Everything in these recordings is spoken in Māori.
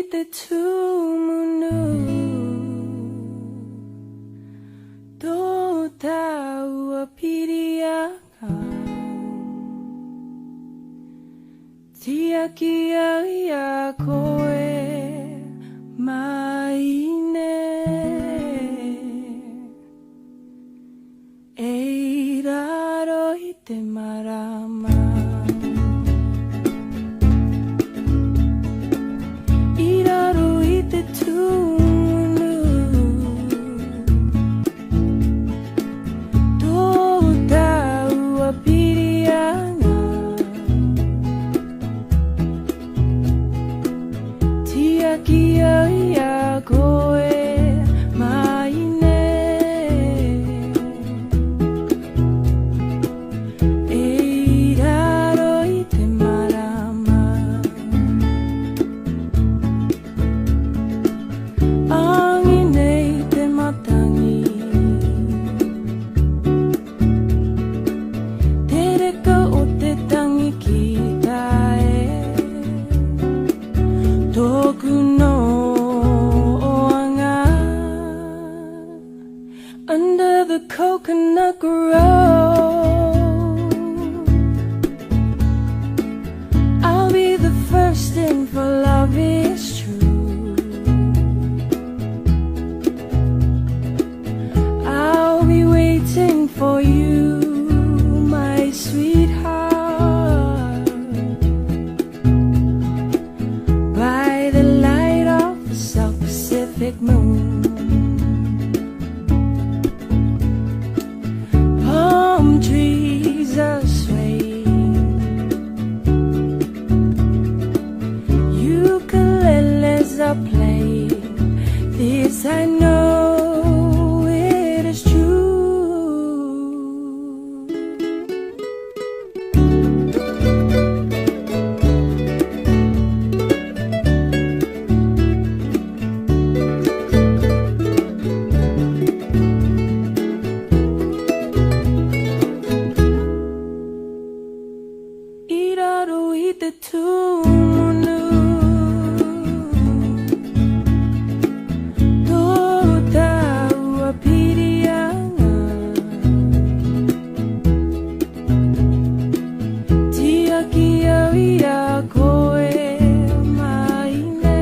i te tumunu tō taua pirianga Tiaki ai a koe maine e raro i te marama I raro i te tumunu tō taua pirianga Tiaki ai a koe maine e raro i te marama Angi nei te matangi Te reka o te tangi ki tae Toku no anga Under the coconut grove I'll be the first in for love is true I'll be waiting for you, my sweetheart By the light of the South Pacific moon Palm trees are swaying Ukuleles are playing This I know it is true I raro i te tumunu tō taua pirianga Tiaki ai a koe maine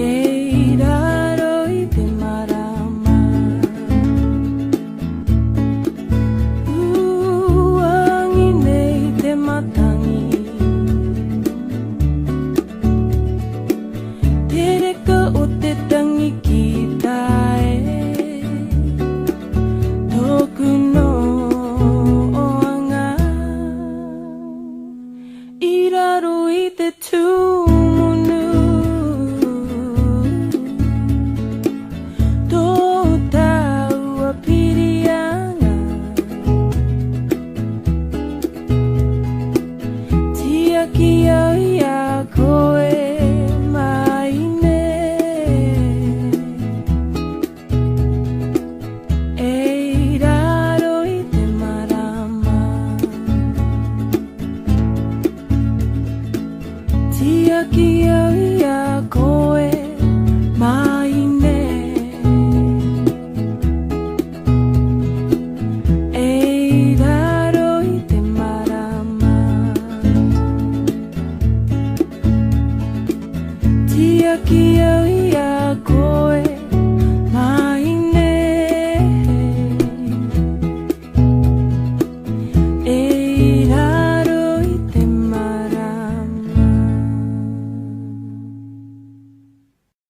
e raro i te marama Angi nei te matangi Te reka o te tangi ki tae Toku no anga I raro i te tumunu tō taua pirianga Tiaki ai a koe maine e raro i te marama Tiaki ai a koe maine e raro i te marama Tiaki ai a koe